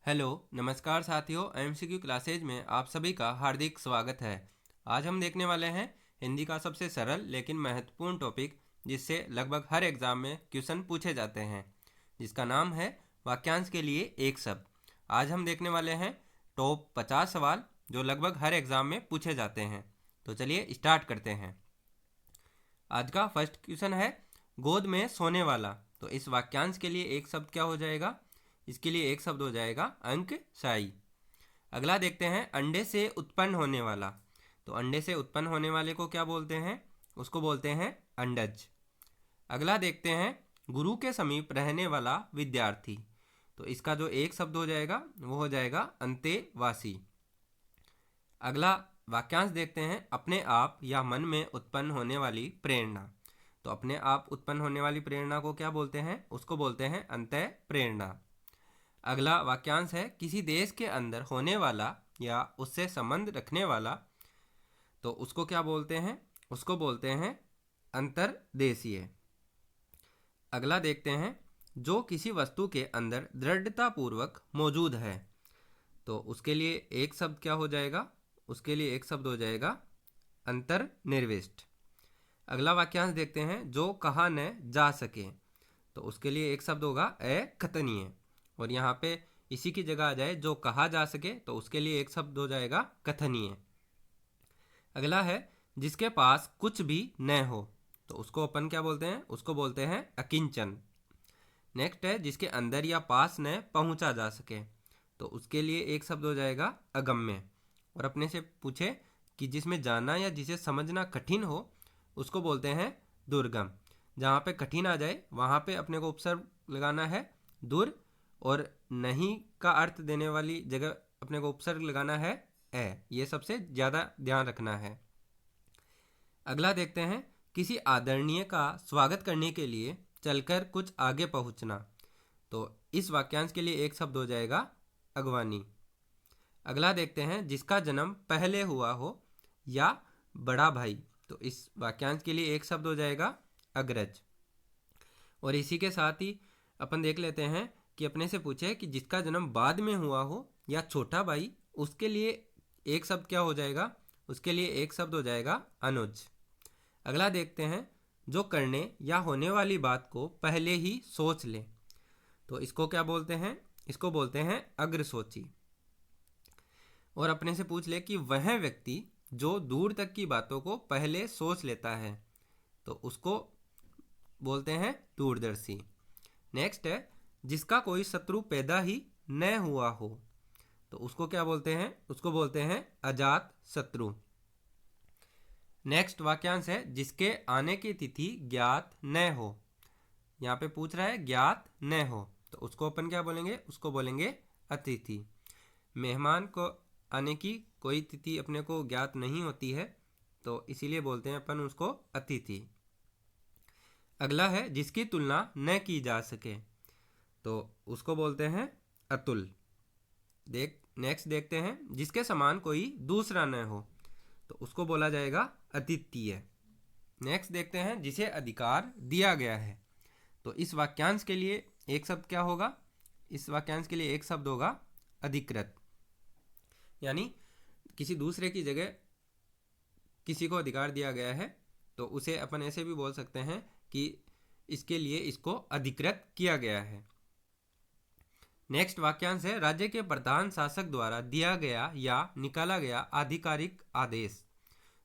Hello नमस्कार साथियों, MCQ classes में आप सभी का हार्दिक स्वागत है। आज हम देखने वाले हैं हिंदी का सबसे सरल लेकिन महत्वपूर्ण टॉपिक, जिससे लगभग हर एग्जाम में क्वेश्चन पूछे जाते हैं, जिसका नाम है वाक्यांश के लिए एक शब्द। आज हम देखने वाले हैं टॉप 50 सवाल जो लगभग हर एग्जाम में पूछे जाते हैं। तो चलिए स्टार्ट करते हैं। आज का फर्स्ट क्वेश्चन है गोद में सोने वाला। तो इस वाक्यांश के लिए एक शब्द क्या हो जाएगा? इसके लिए एक शब्द हो जाएगा अंक शाई। अगला देखते हैं अंडे से उत्पन्न होने वाला। तो अंडे से उत्पन्न होने वाले को क्या बोलते हैं? उसको बोलते हैं अंडज। अगला देखते हैं गुरु के समीप रहने वाला विद्यार्थी। तो इसका जो एक शब्द हो जाएगा वो हो जाएगा अंतेवासी। अगला वाक्यांश देखते हैं अपने आप या मन में उत्पन्न होने वाली प्रेरणा। तो अपने आप उत्पन्न होने वाली प्रेरणा को क्या बोलते हैं? उसको बोलते हैं अंतः प्रेरणा। अगला वाक्यांश है किसी देश के अंदर होने वाला या उससे संबंध रखने वाला। तो उसको क्या बोलते हैं? उसको बोलते हैं अंतर्देशीय। अगला देखते हैं जो किसी वस्तु के अंदर दृढ़तापूर्वक मौजूद है। तो उसके लिए एक शब्द क्या हो जाएगा? उसके लिए एक शब्द हो जाएगा अंतर्निर्विष्ट। अगला वाक्यांश देखते हैं जो कहा न जा सके। तो उसके लिए एक शब्द होगा अकथनीय। और यहाँ पे इसी की जगह आ जाए जो कहा जा सके, तो उसके लिए एक शब्द हो जाएगा कथनीय। अगला है जिसके पास कुछ भी न हो। तो उसको अपन क्या बोलते हैं? उसको बोलते हैं अकिंचन। नेक्स्ट है जिसके अंदर या पास न पहुंचा जा सके। तो उसके लिए एक शब्द हो जाएगा अगम्य। और अपने से पूछे कि जिसमें जाना या जिसे समझना कठिन हो, उसको बोलते हैं दुर्गम। जहाँ पे कठिन आ जाए वहाँ पे अपने को उपसर्ग लगाना है दुर, और नहीं का अर्थ देने वाली जगह अपने को उपसर्ग लगाना है ए। ये सबसे ज़्यादा ध्यान रखना है। अगला देखते हैं किसी आदरणीय का स्वागत करने के लिए चलकर कुछ आगे पहुंचना। तो इस वाक्यांश के लिए एक शब्द हो जाएगा अगवानी। अगला देखते हैं जिसका जन्म पहले हुआ हो या बड़ा भाई। तो इस वाक्यांश के लिए एक शब्द हो जाएगा अग्रज। और इसी के साथ ही अपन देख लेते हैं कि अपने से पूछे कि जिसका जन्म बाद में हुआ हो या छोटा भाई, उसके लिए एक शब्द क्या हो जाएगा? उसके लिए एक शब्द हो जाएगा अनुज। अगला देखते हैं जो करने या होने वाली बात को पहले ही सोच ले। तो इसको क्या बोलते हैं? इसको बोलते हैं अग्रसोची। और अपने से पूछ ले कि वह व्यक्ति जो दूर तक की बातों को पहले सोच लेता है, तो उसको बोलते हैं दूरदर्शी। नेक्स्ट है जिसका कोई शत्रु पैदा ही न हुआ हो। तो उसको क्या बोलते हैं? उसको बोलते हैं अजात शत्रु। नेक्स्ट वाक्यांश है जिसके आने की तिथि ज्ञात न हो। यहाँ पे पूछ रहा है ज्ञात न हो, तो उसको अपन क्या बोलेंगे? उसको बोलेंगे अतिथि। मेहमान को आने की कोई तिथि अपने को ज्ञात नहीं होती है, तो इसीलिए बोलते हैं अपन उसको अतिथि। अगला है जिसकी तुलना न की जा सके। तो उसको बोलते हैं अतुल। नेक्स्ट देखते हैं जिसके समान कोई दूसरा न हो। तो उसको बोला जाएगा अद्वितीय। नेक्स्ट देखते हैं जिसे अधिकार दिया गया है। तो इस वाक्यांश के लिए एक शब्द क्या होगा? इस वाक्यांश के लिए एक शब्द होगा अधिकृत। यानी किसी दूसरे की जगह किसी को अधिकार दिया गया है, तो उसे अपन ऐसे भी बोल सकते हैं कि इसके लिए इसको अधिकृत किया गया है। नेक्स्ट वाक्यांश है राज्य के प्रधान शासक द्वारा दिया गया या निकाला गया आधिकारिक आदेश।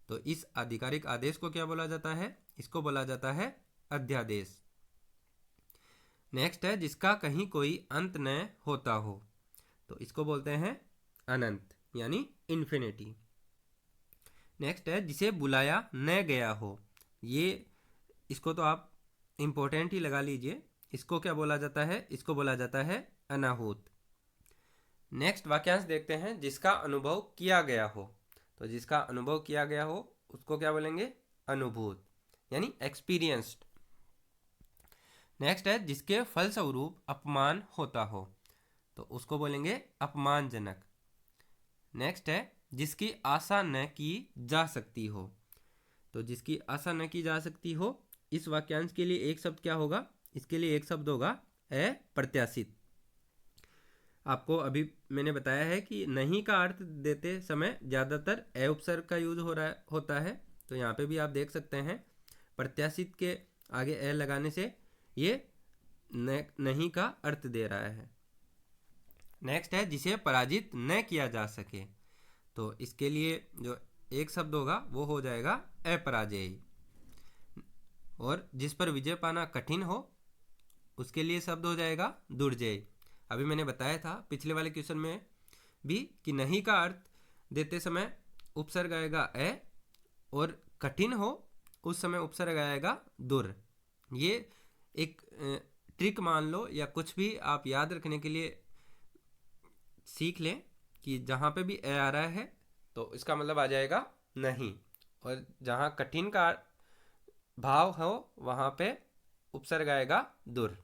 तो इस आधिकारिक आदेश को क्या बोला जाता है? इसको बोला जाता है अध्यादेश। नेक्स्ट है जिसका कहीं कोई अंत न होता हो। तो इसको बोलते हैं अनंत, यानी इन्फिनिटी। नेक्स्ट है जिसे बुलाया न गया हो। ये इसको तो आप इम्पोर्टेंट ही लगा लीजिए। इसको क्या बोला जाता है? इसको बोला जाता है अनाहूत। नेक्स्ट वाक्यांश देखते हैं जिसका अनुभव किया गया हो। तो जिसका अनुभव किया गया हो उसको क्या बोलेंगे? अनुभूत, यानी एक्सपीरियंस्ड। नेक्स्ट है जिसके फलस्वरूप अपमान होता हो। तो उसको बोलेंगे अपमानजनक। नेक्स्ट है जिसकी आशा न की जा सकती हो। तो जिसकी आशा न की जा सकती हो, इस वाक्यांश के लिए एक शब्द क्या होगा? इसके लिए एक शब्द होगा अप्रत्याशित। आपको अभी मैंने बताया है कि नहीं का अर्थ देते समय ज़्यादातर ए उपसर्ग का यूज होता है। तो यहाँ पे भी आप देख सकते हैं प्रत्याशित के आगे ए लगाने से ये नहीं का अर्थ दे रहा है। नेक्स्ट है जिसे पराजित न किया जा सके। तो इसके लिए जो एक शब्द होगा वो हो जाएगा अपराजेय। और जिस पर विजय पाना कठिन हो उसके लिए शब्द हो जाएगा दुर्जय। अभी मैंने बताया था पिछले वाले क्वेश्चन में भी कि नहीं का अर्थ देते समय उपसर्ग आएगा ए, और कठिन हो उस समय उपसर्ग आएगा दुर। ये एक ट्रिक मान लो या कुछ भी आप याद रखने के लिए सीख लें कि जहाँ पे भी ए आ रहा है तो इसका मतलब आ जाएगा नहीं, और जहाँ कठिन का भाव हो वहाँ पे उपसर्ग आएगा दुर।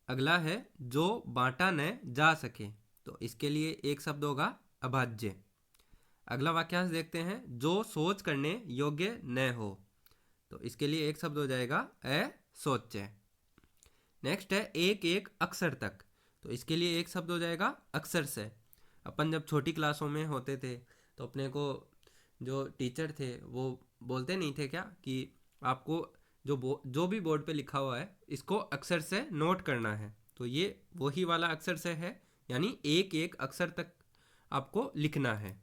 अगला है जो बांटा न जा सके। तो इसके लिए एक शब्द होगा अभाज्य। अगला वाक्यांश देखते हैं जो सोच करने योग्य न हो। तो इसके लिए एक शब्द हो जाएगा असोच्य। नेक्स्ट है एक एक अक्षर तक। तो इसके लिए एक शब्द हो जाएगा अक्षर से। अपन जब छोटी क्लासों में होते थे तो अपने को जो टीचर थे वो बोलते नहीं थे क्या कि आपको जो भी बोर्ड पे लिखा हुआ है इसको अक्षर से नोट करना है। तो ये वही वाला अक्षर से है, यानी एक एक अक्षर तक आपको लिखना है।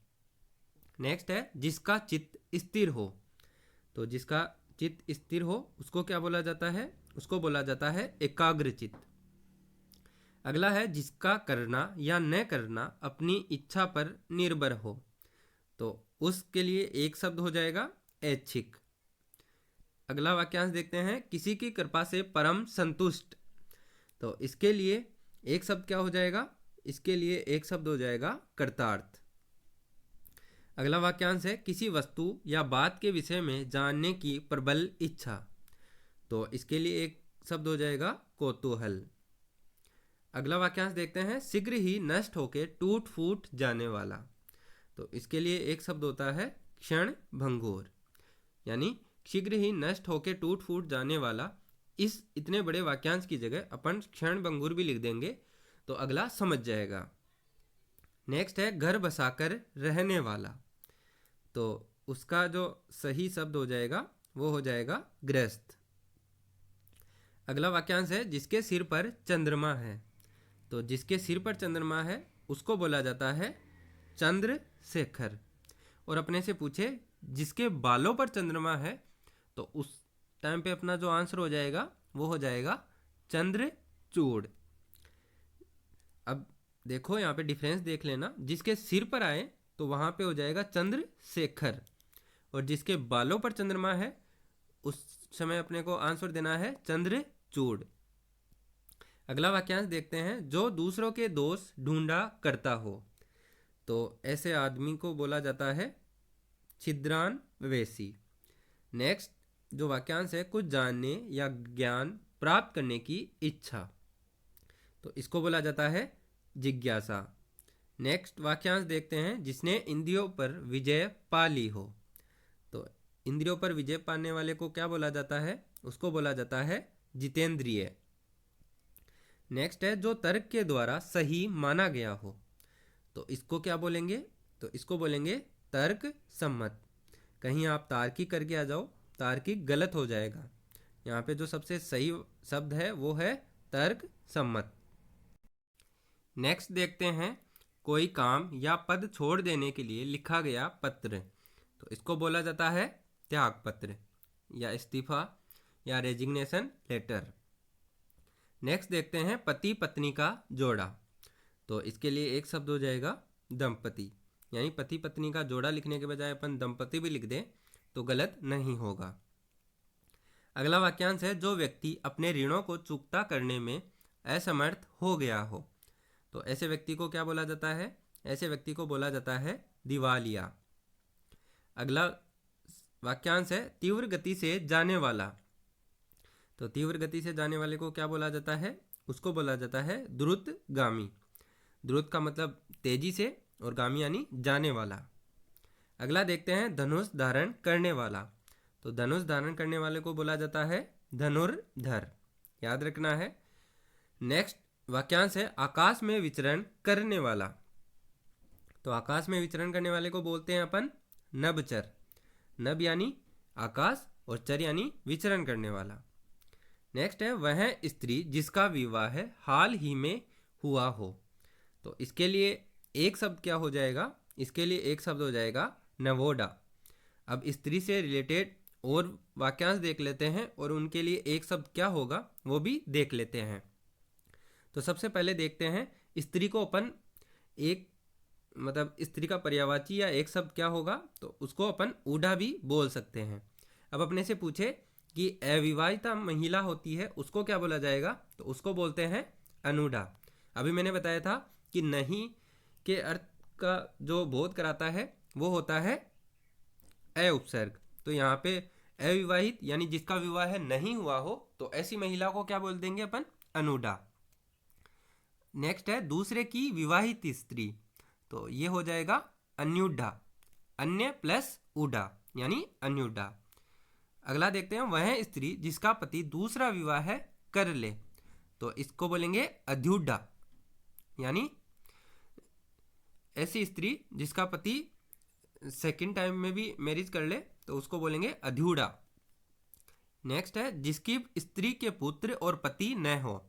नेक्स्ट है जिसका चित्त स्थिर हो। तो जिसका चित्त स्थिर हो उसको क्या बोला जाता है? उसको बोला जाता है एकाग्रचित्त। अगला है जिसका करना या न करना अपनी इच्छा पर निर्भर हो। तो उसके लिए एक शब्द हो जाएगा ऐच्छिक। अगला वाक्यांश देखते हैं किसी की कृपा से परम संतुष्ट। तो इसके लिए एक शब्द क्या हो जाएगा? इसके लिए एक शब्द हो जाएगा कर्तार्थ। अगला वाक्यांश है किसी वस्तु या बात के विषय में जानने की प्रबल इच्छा। तो इसके लिए एक शब्द हो जाएगा कौतूहल। अगला वाक्यांश देखते हैं शीघ्र ही नष्ट होकर टूट फूट जाने वाला। तो इसके लिए एक शब्द होता है क्षण भंगुर, यानी शीघ्र ही नष्ट होकर टूट फूट जाने वाला। इस इतने बड़े वाक्यांश की जगह अपन क्षण भंगुर भी लिख देंगे तो अगला समझ जाएगा। नेक्स्ट है घर बसाकर रहने वाला। तो उसका जो सही शब्द हो जाएगा वो हो जाएगा गृहस्थ। अगला वाक्यांश है जिसके सिर पर चंद्रमा है। तो जिसके सिर पर चंद्रमा है उसको बोला जाता है चंद्रशेखर। और अपने से पूछे जिसके बालों पर चंद्रमा है तो उस टाइम पे अपना जो आंसर हो जाएगा वो हो जाएगा चंद्रचूड़। अब देखो यहाँ पे डिफरेंस देख लेना, जिसके सिर पर आए तो वहाँ पे हो जाएगा चंद्रशेखर, और जिसके बालों पर चंद्रमा है उस समय अपने को आंसर देना है चंद्रचूड़। अगला वाक्यांश देखते हैं जो दूसरों के दोष ढूंढा करता हो। तो ऐसे आदमी को बोला जाता है छिद्रान्वेषी। नेक्स्ट जो वाक्यांश है कुछ जानने या ज्ञान प्राप्त करने की इच्छा। तो इसको बोला जाता है जिज्ञासा। नेक्स्ट वाक्यांश देखते हैं जिसने इंद्रियों पर विजय पा ली हो। तो इंद्रियों पर विजय पाने वाले को क्या बोला जाता है? उसको बोला जाता है जितेंद्रिय। नेक्स्ट है जो तर्क के द्वारा सही माना गया हो। तो इसको क्या बोलेंगे? तो इसको बोलेंगे तर्क सम्मत। कहीं आप तार्किक करके आ जाओ, तार्किक गलत हो जाएगा। यहाँ पे जो सबसे सही शब्द है वो है तर्क सम्मत। नेक्स्ट देखते हैं कोई काम या पद छोड़ देने के लिए लिखा गया पत्र। तो इसको बोला जाता है त्याग पत्र या इस्तीफा या रेजिग्नेशन लेटर। नेक्स्ट देखते हैं पति पत्नी का जोड़ा। तो इसके लिए एक शब्द हो जाएगा दंपति, यानी पति पत्नी का जोड़ा लिखने के बजाय अपन दंपति भी लिख दें तो गलत नहीं होगा। अगला वाक्यांश है जो व्यक्ति अपने ऋणों को चुकता करने में असमर्थ हो गया हो। तो ऐसे व्यक्ति को क्या बोला जाता है? ऐसे व्यक्ति को बोला जाता है दिवालिया। अगला वाक्यांश है तीव्र गति से जाने वाला। तो तीव्र गति से जाने वाले को क्या बोला जाता है? उसको बोला जाता है द्रुतगामी। द्रुत का मतलब तेजी से और गामी यानी जाने वाला। अगला देखते हैं धनुष धारण करने वाला। तो धनुष धारण करने वाले को बोला जाता है धनुर्धर, याद रखना है। नेक्स्ट वाक्यांश है आकाश में विचरण करने वाला। तो आकाश में विचरण करने वाले को बोलते हैं अपन नभचर। नभ यानी आकाश और चर यानी विचरण करने वाला। नेक्स्ट है वह स्त्री जिसका विवाह हाल ही में हुआ हो। तो इसके लिए एक शब्द क्या हो जाएगा, इसके लिए एक शब्द हो जाएगा नवोडा। अब स्त्री से रिलेटेड और वाक्यांश देख लेते हैं और उनके लिए एक शब्द क्या होगा वो भी देख लेते हैं। तो सबसे पहले देखते हैं स्त्री को अपन एक मतलब स्त्री का पर्यायवाची या एक शब्द क्या होगा, तो उसको अपन ऊढ़ा भी बोल सकते हैं। अब अपने से पूछे कि अविवाहिता महिला होती है उसको क्या बोला जाएगा, तो उसको बोलते हैं अनूढ़ा। अभी मैंने बताया था कि नहीं के अर्थ का जो बोध कराता है वो होता है अ उपसर्ग। तो यहाँ पे अविवाहित यानी जिसका विवाह नहीं हुआ हो तो ऐसी महिला को क्या बोल देंगे अपन, अनूढ़ा। नेक्स्ट है दूसरे की विवाहित स्त्री, तो ये हो जाएगा अन्यूढ़ा। अन्य प्लस ऊढ़ा यानी अन्यूढ़ा। अगला देखते हैं वह स्त्री जिसका पति दूसरा विवाह कर ले, तो इसको बोलेंगे अध्यूढ़ा। यानी ऐसी स्त्री जिसका पति सेकंड टाइम में भी मैरिज कर ले तो उसको बोलेंगे अध्यूढ़ा। नेक्स्ट है जिसकी स्त्री के पुत्र और पति न हो,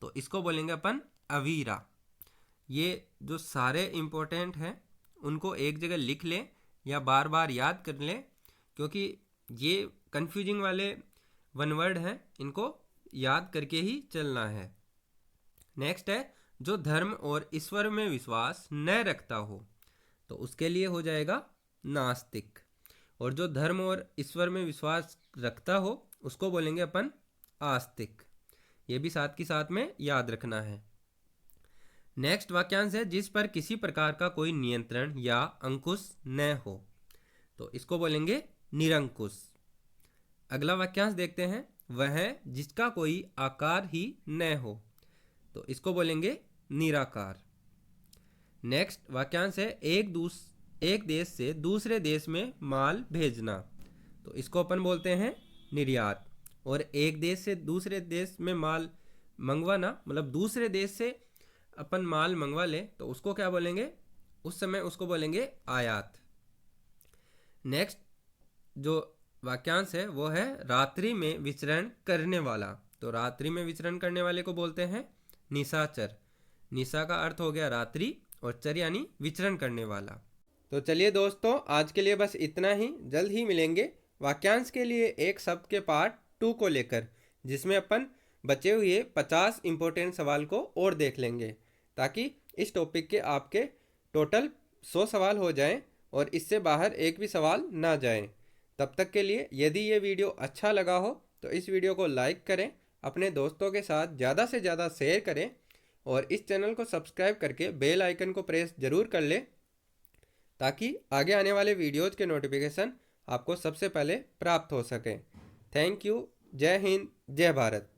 तो इसको बोलेंगे अपन अवीरा। ये जो सारे इंपॉर्टेंट हैं उनको एक जगह लिख लें या बार बार याद कर लें, क्योंकि ये कंफ्यूजिंग वाले वन वर्ड हैं, इनको याद करके ही चलना है। नेक्स्ट है जो धर्म और ईश्वर में विश्वास न रखता हो, तो उसके लिए हो जाएगा नास्तिक। और जो धर्म और ईश्वर में विश्वास रखता हो उसको बोलेंगे अपन आस्तिक। ये भी साथ के साथ में याद रखना है। नेक्स्ट वाक्यांश है जिस पर किसी प्रकार का कोई नियंत्रण या अंकुश न हो, तो इसको बोलेंगे निरंकुश। अगला वाक्यांश देखते हैं वह जिसका कोई आकार ही न हो, तो इसको बोलेंगे निराकार। नेक्स्ट वाक्यांश है एक देश से दूसरे देश में माल भेजना, तो इसको अपन बोलते हैं निर्यात। और एक देश से दूसरे देश में माल मंगवाना मतलब दूसरे देश से अपन माल मंगवा ले तो उसको क्या बोलेंगे, उस समय उसको बोलेंगे आयात। नेक्स्ट जो वाक्यांश है वो है रात्रि में विचरण करने वाला, तो रात्रि में विचरण करने वाले को बोलते हैं निशाचर। निशा का अर्थ हो गया रात्रि और चर यानी विचरण करने वाला। तो चलिए दोस्तों आज के लिए बस इतना ही। जल्द ही मिलेंगे वाक्यांश के लिए एक शब्द के पार्ट 2 को लेकर, जिसमें अपन बचे हुए 50 इंपॉर्टेंट सवाल को और देख लेंगे, ताकि इस टॉपिक के आपके टोटल 100 सवाल हो जाएं और इससे बाहर एक भी सवाल ना जाएं। तब तक के लिए यदि ये वीडियो अच्छा लगा हो तो इस वीडियो को लाइक करें, अपने दोस्तों के साथ ज़्यादा से ज़्यादा शेयर करें और इस चैनल को सब्सक्राइब करके बेल आइकन को प्रेस ज़रूर कर लें, ताकि आगे आने वाले वीडियोज़ के नोटिफिकेशन आपको सबसे पहले प्राप्त हो सकें। Thank you. जय हिंद, जय भारत।